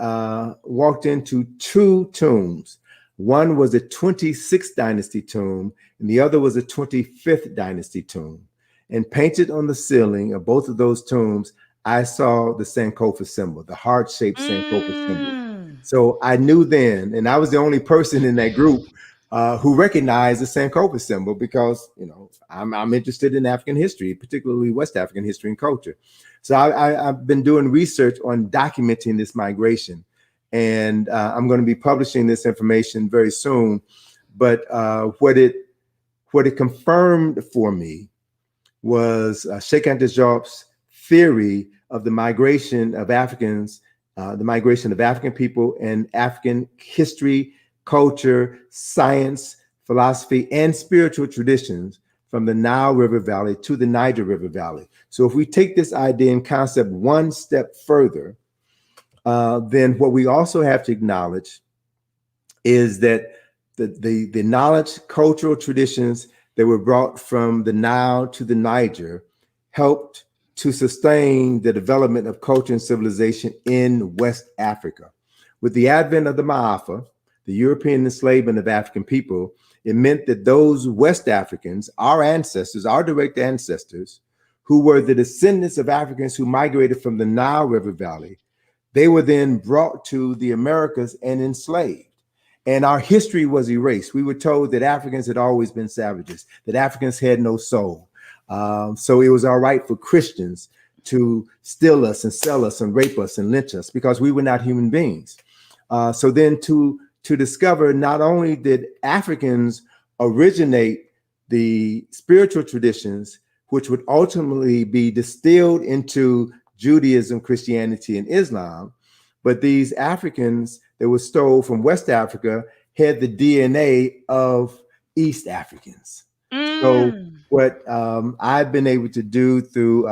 walked into 2 tombs. One was a 26th dynasty tomb, and the other was a 25th dynasty tomb. And painted on the ceiling of both of those tombs, I saw the Sankofa symbol, the heart-shaped Sankofa symbol. So I knew then, and I was the only person in that group who recognized the Sankofa symbol because, you know, I'm interested in African history, particularly West African history and culture. So I've been doing research on documenting this migration, and I'm going to be publishing this information very soon. But what it confirmed for me was Cheikh Anta Diop's theory of the migration of Africans, the migration of African people and African history, culture, science, philosophy, and spiritual traditions from the Nile River Valley to the Niger River Valley. So if we take this idea and concept one step further, then what we also have to acknowledge is that the knowledge, cultural traditions that were brought from the Nile to the Niger helped to sustain the development of culture and civilization in West Africa. With the advent of the Ma'afa, the European enslavement of African people, it meant that those West Africans, our ancestors, our direct ancestors, who were the descendants of Africans who migrated from the Nile River Valley, they were then brought to the Americas and enslaved. And our history was erased. We were told that Africans had always been savages, that Africans had no soul. So it was all right for Christians to steal us and sell us and rape us and lynch us because we were not human beings. So then to discover not only did Africans originate the spiritual traditions, which would ultimately be distilled into Judaism, Christianity, and Islam, but these Africans that were stole from West Africa had the DNA of East Africans. So what I've been able to do through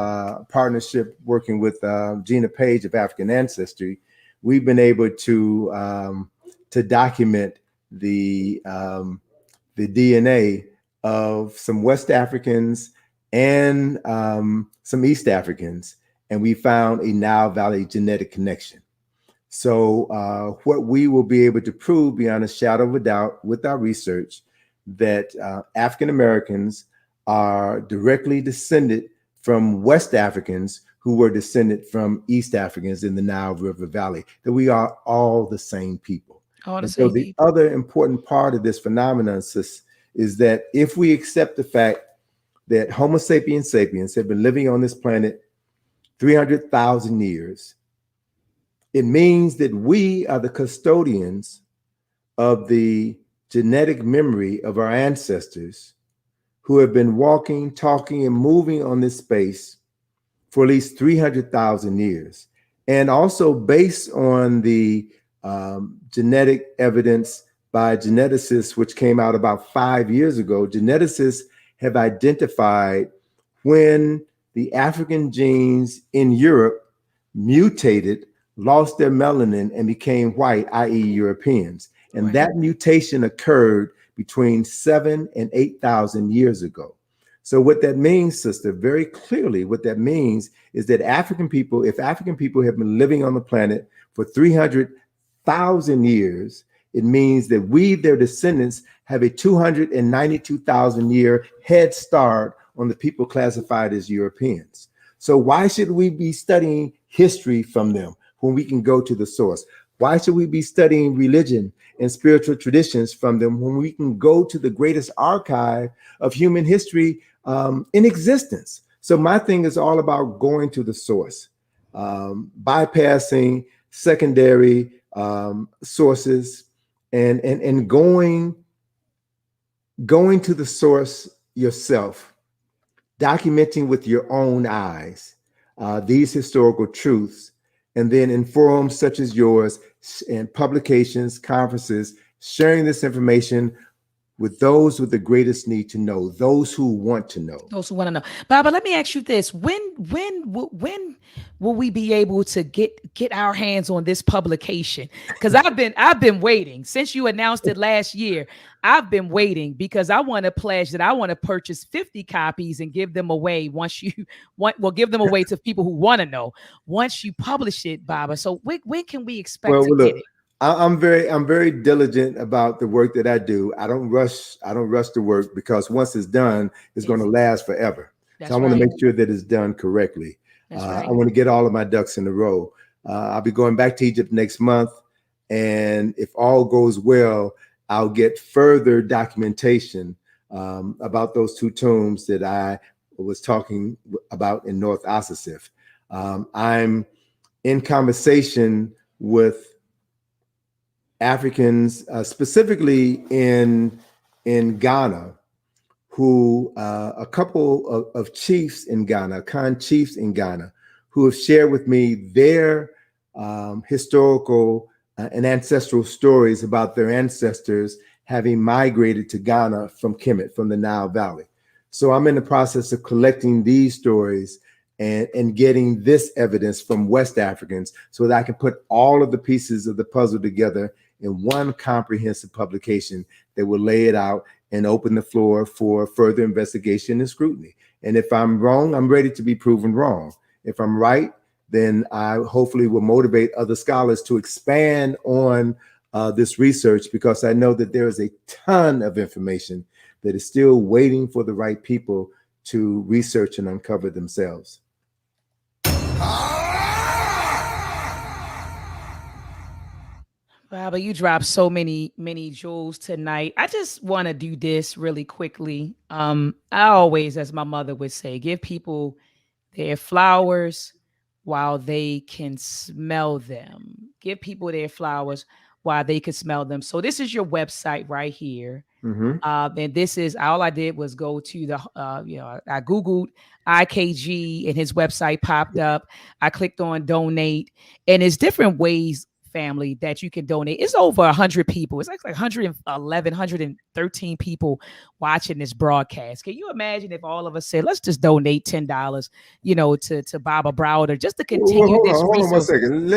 partnership working with Gina Page of African Ancestry, we've been able to document the DNA of some West Africans and some East Africans, and we found a Nile Valley genetic connection. So what we will be able to prove beyond a shadow of a doubt with our research that African Americans are directly descended from West Africans who were descended from East Africans in the Nile River Valley, that we are all the same people. And so the other important part of this phenomenon, sis, is that if we accept the fact that Homo sapiens sapiens have been living on this planet 300,000 years, it means that we are the custodians of the genetic memory of our ancestors who have been walking, talking, and moving on this space for at least 300,000 years. And also based on the genetic evidence by geneticists, which came out about 5 years ago, geneticists have identified when the African genes in Europe mutated, lost their melanin, and became white, i.e. Europeans. And that mutation occurred between 7,000 and 8,000 years ago. So what that means, sister, very clearly, what that means is that African people, if African people have been living on the planet for 300,000 years, it means that we, their descendants, have a 292,000 year head start on the people classified as Europeans. So why should we be studying history from them when we can go to the source? Why should we be studying religion and spiritual traditions from them when we can go to the greatest archive of human history in existence? So my thing is all about going to the source, bypassing secondary sources and going to the source yourself, documenting with your own eyes these historical truths, and then in forums such as yours and publications, conferences, sharing this information with those with the greatest need to know, those who want to know. Those who want to know. Baba, let me ask you this. When will we be able to get our hands on this publication? Because I've been waiting since you announced it last year. I've been waiting because I want to pledge that I want to purchase 50 copies and give them away give them away to people who want to know once you publish it, Baba. So when can we expect to get it? I'm very diligent about the work that I do. I don't rush the work because once it's done, it's going to last forever. So I want to make sure that it's done correctly. I want to get all of my ducks in a row. I'll be going back to Egypt next month, and if all goes well, I'll get further documentation about those two tombs that I was talking about in North Asasif. I'm in conversation with Africans, specifically in Ghana, who a couple of chiefs in Ghana, Khan chiefs in Ghana, who have shared with me their historical and ancestral stories about their ancestors having migrated to Ghana from Kemet, from the Nile Valley. So I'm in the process of collecting these stories and getting this evidence from West Africans so that I can put all of the pieces of the puzzle together in one comprehensive publication that will lay it out and open the floor for further investigation and scrutiny. And if I'm wrong, I'm ready to be proven wrong. If I'm right, then I hopefully will motivate other scholars to expand on this research, because I know that there is a ton of information that is still waiting for the right people to research and uncover themselves. Wow, but you dropped so many jewels tonight. I just want to do this really quickly. I always, as my mother would say, give people their flowers while they can smell them. Give people their flowers while they can smell them. So this is your website right here. Mm-hmm. And this is all I did was go to the, I Googled IKG and his website popped up. I clicked on donate, and there's different ways, family, that you can donate. It's over 100 people. It's like 111, 113 people watching this broadcast. Can you imagine if all of us said, let's just donate $10, to Baba Browder just to continue this research? Hold on 1 second.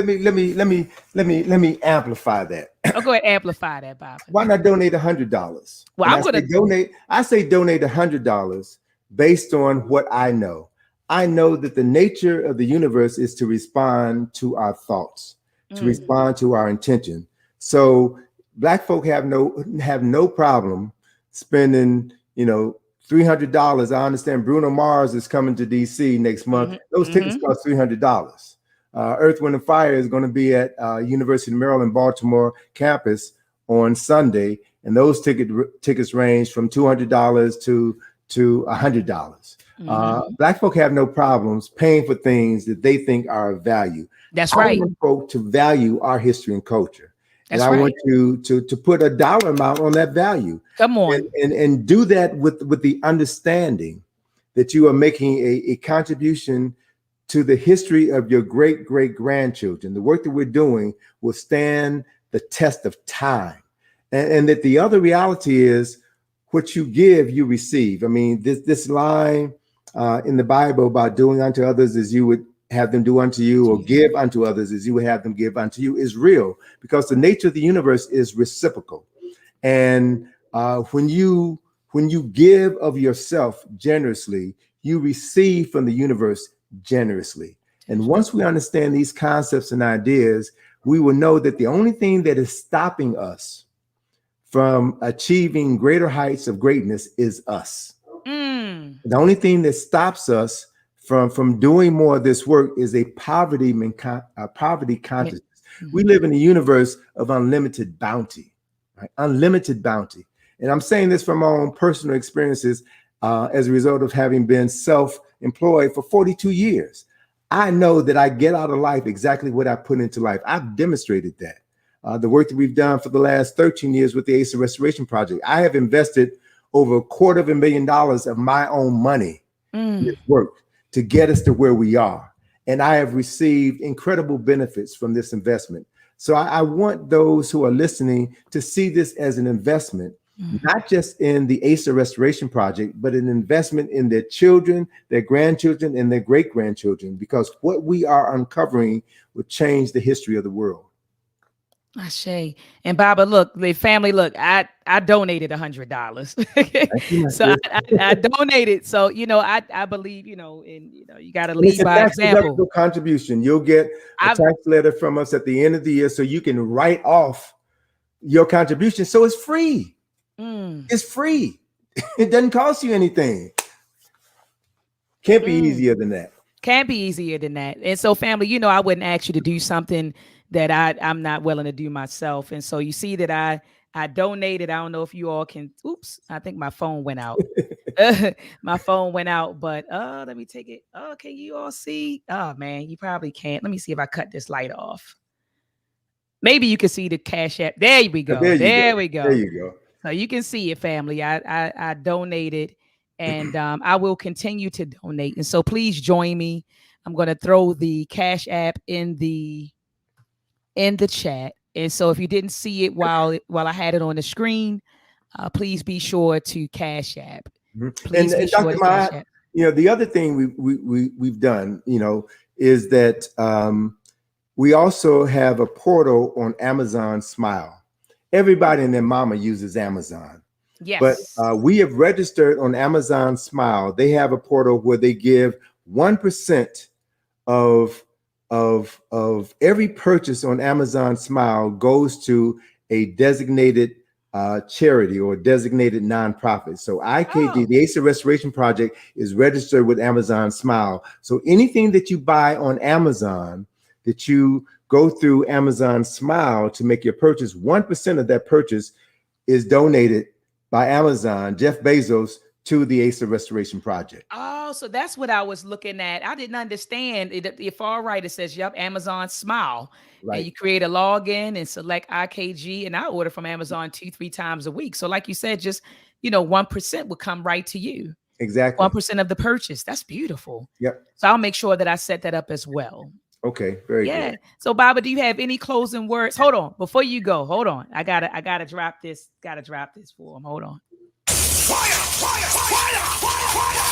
Let me amplify that. Oh, go ahead, amplify that, Baba. Why not donate $100? Well, I'm going to donate. I say donate $100 based on what I know. I know that the nature of the universe is to respond to our thoughts, to respond to our intention. So Black folk have no problem spending, $300. I understand Bruno Mars is coming to DC next month. Mm-hmm. Those tickets cost $300. Earth, Wind, and Fire is going to be at University of Maryland, Baltimore campus on Sunday, and those tickets range from $200 to $100. Black folk have no problems paying for things that they think are of value. That's right. I want folk to value our history and culture. That's and I right. want you to put a dollar amount on that value. Come on. And do that with the understanding that you are making a contribution to the history of your great-great-grandchildren. The work that we're doing will stand the test of time. And that the other reality is what you give, you receive. I mean, this line in the Bible about doing unto others as you would have them do unto you, or give unto others as you would have them give unto you, is real, because the nature of the universe is reciprocal. And when you give of yourself generously, you receive from the universe generously. And once we understand these concepts and ideas, we will know that the only thing that is stopping us from achieving greater heights of greatness is us. The only thing that stops us from doing more of this work is a poverty consciousness. We live in a universe of unlimited bounty, right? Unlimited bounty. And I'm saying this from my own personal experiences as a result of having been self-employed for 42 years. I know that I get out of life exactly what I put into life. I've demonstrated that. The work that we've done for the last 13 years with the Ace of Restoration Project, I have invested over $250,000 of my own money in this work to get us to where we are. And I have received incredible benefits from this investment. So I want those who are listening to see this as an investment, not just in the Ace of Restoration Project, but an investment in their children, their grandchildren, and their great-grandchildren, because what we are uncovering will change the history of the world. Ashe. And Baba, look, the family, look, I donated $100. So I donated. So, I believe, and you got to lead by example. Contribution. You'll get a tax letter from us at the end of the year, so you can write off your contribution. So it's free. It's free. It doesn't cost you anything. Can't be easier than that. Can't be easier than that. And so, family, I wouldn't ask you to do something that I'm not willing to do myself. And so you see that I donated. I don't know if you all can. Oops, I think my phone went out. My phone went out, but let me take it. Oh, can you all see? Oh man, you probably can't. Let me see if I cut this light off. Maybe you can see the Cash App. There we go. There we go. There you go. So you can see it, family. I donated, and I will continue to donate. And so please join me. I'm going to throw the Cash App in the chat. And so if you didn't see it while I had it on the screen, please be sure to Cash App. Mhm. Please be And sure Dr. to Cash Maat, App. the other thing we've done, is that we also have a portal on Amazon Smile. Everybody and their mama uses Amazon. But Yes. we have registered on Amazon Smile. They have a portal where they give 1% of every purchase on Amazon Smile goes to a designated charity or designated nonprofit. So IKG, the Ace of Restoration Project, is registered with Amazon Smile. So anything that you buy on Amazon, that you go through Amazon Smile to make your purchase, 1% of that purchase is donated by Amazon, Jeff Bezos, to the Ace of Restoration Project. Oh, so that's what I was looking at. I didn't understand it. The far right, it says, yep, Amazon Smile. Right. And you create a login and select IKG. And I order from Amazon 2-3 times a week. So like you said, just, 1% would come right to you. Exactly. 1% of the purchase. That's beautiful. Yep. So I'll make sure that I set that up as well. Okay, very good. So Baba, do you have any closing words? Hold on. Before you go, hold on. I gotta drop this. Gotta drop this for him. Hold on. Fire! Fire! Fire! Fire!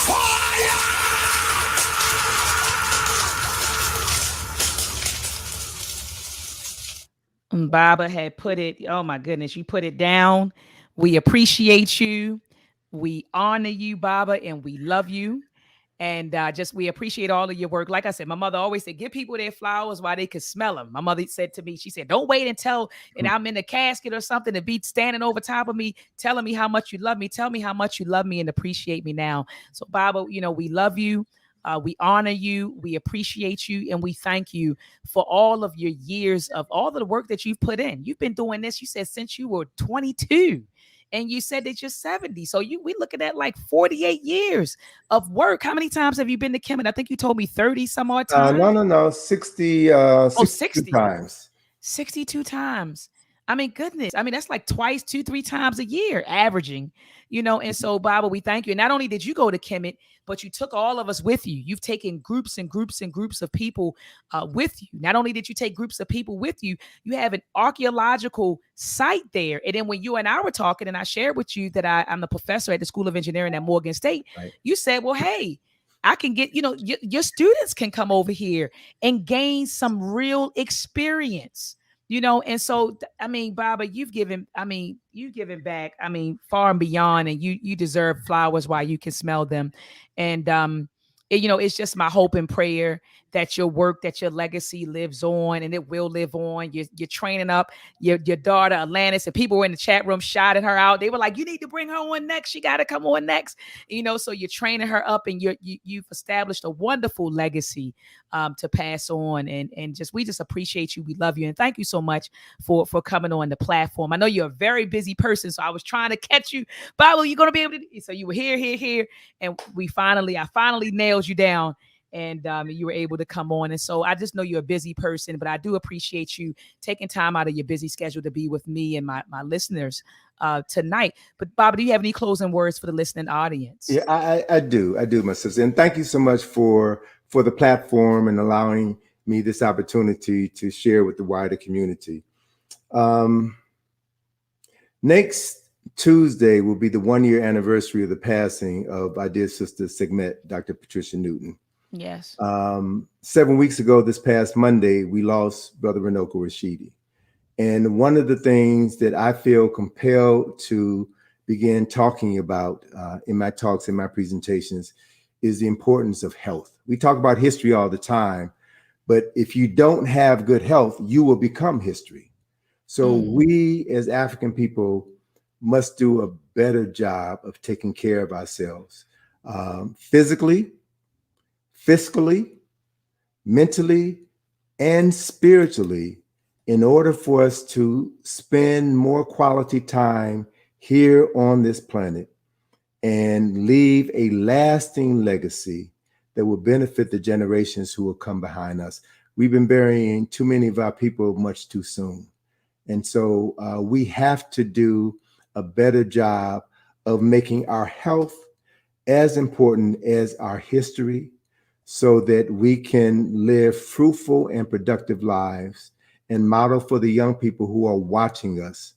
Fire! Baba had put it. Oh my goodness, you put it down. We appreciate you. We honor you, Baba, and we love you. And we appreciate all of your work. Like I said, my mother always said, give people their flowers while they could smell them. My mother said to me, she said, don't wait until I'm in the casket or something to be standing over top of me, telling me how much you love me. Tell me how much you love me and appreciate me now. So Baba, we love you. We honor you. We appreciate you. And we thank you for all of your years of all of the work that you've put in. You've been doing this, you said, since you were 22. And you said that you're 70. So we looking at like 48 years of work. How many times have you been to Kemet? I think you told me 30 some odd times. No. 60 times. 62 times. I mean, goodness. I mean, that's like twice, 2-3 times a year averaging, and so Baba, we thank you. And not only did you go to Kemet, but you took all of us with you. You've taken groups and groups and groups of people with you. Not only did you take groups of people with you, you have an archaeological site there. And then when you and I were talking and I shared with you that I'm the professor at the School of Engineering at Morgan State, right. You said, well, hey, I can get, your students can come over here and gain some real experience. And so, I mean, Baba, you've given back, far and beyond, and you deserve flowers while you can smell them. And, it's just my hope and prayer that your work, that your legacy lives on, and it will live on. You're training up your daughter, Atlantis, and people were in the chat room shouting her out. They were like, you need to bring her on next. She got to come on next. So you're training her up, and you've established a wonderful legacy to pass on. And we just appreciate you. We love you. And thank you so much for coming on the platform. I know you're a very busy person, so I was trying to catch you. Bible, you're going to be able to. So you were here. And I finally nailed you down. And you were able to come on. And so I just know you're a busy person, but I do appreciate you taking time out of your busy schedule to be with me and my listeners tonight. But Bob, do you have any closing words for the listening audience? Yeah, I do, my sister. And thank you so much for the platform and allowing me this opportunity to share with the wider community. Next Tuesday will be the 1-year anniversary of the passing of our dear sister Kemet, Dr. Patricia Newton. Yes. 7 weeks ago, this past Monday, we lost Brother Runoko Rashidi. And one of the things that I feel compelled to begin talking about in my talks, in my presentations, is the importance of health. We talk about history all the time, but if you don't have good health, you will become history. So we as African people must do a better job of taking care of ourselves, physically, fiscally, mentally, and spiritually, in order for us to spend more quality time here on this planet and leave a lasting legacy that will benefit the generations who will come behind us. We've been burying too many of our people much too soon. And so we have to do a better job of making our health as important as our history, so that we can live fruitful and productive lives and model for the young people who are watching us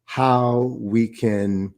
how we can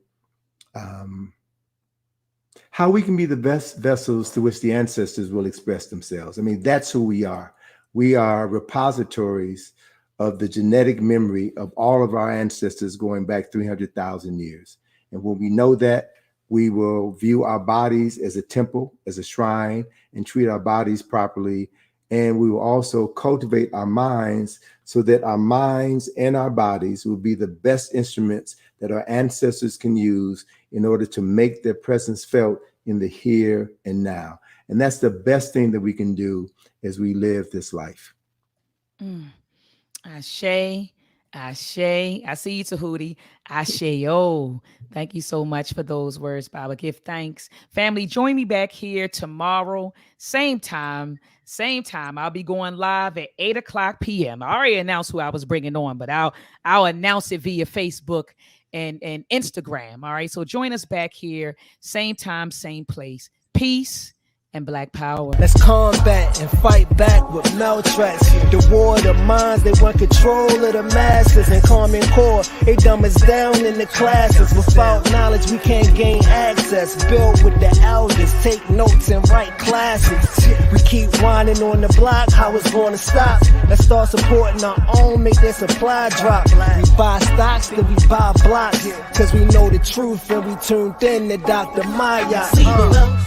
how we can be the best vessels through which the ancestors will express themselves. I mean, that's who we are. We are repositories of the genetic memory of all of our ancestors going back 300,000 years. And when we know that, we will view our bodies as a temple, as a shrine, and treat our bodies properly. And we will also cultivate our minds so that our minds and our bodies will be the best instruments that our ancestors can use in order to make their presence felt in the here and now. And that's the best thing that we can do as we live this life. Ashe, Ashe. I see you, Tahuti. Ashe-o. Thank you so much for those words, Baba. Give thanks. Family, join me back here tomorrow. Same time. I'll be going live at 8:00 p.m. I already announced who I was bringing on, but I'll announce it via Facebook and Instagram. All right. So join us back here. Same time, same place. Peace and Black Power. Let's combat and fight back with maltracks. The war of the minds, they want control of the masses. And Common Core, they dumb us down in the classes. Without knowledge, we can't gain access. Build with the elders, take notes and write classics. We keep whining on the block, how it's gonna stop? Let's start supporting our own, make their supply drop. We buy stocks, then we buy blocks. Cause we know the truth and we tuned in to Dr. Maat.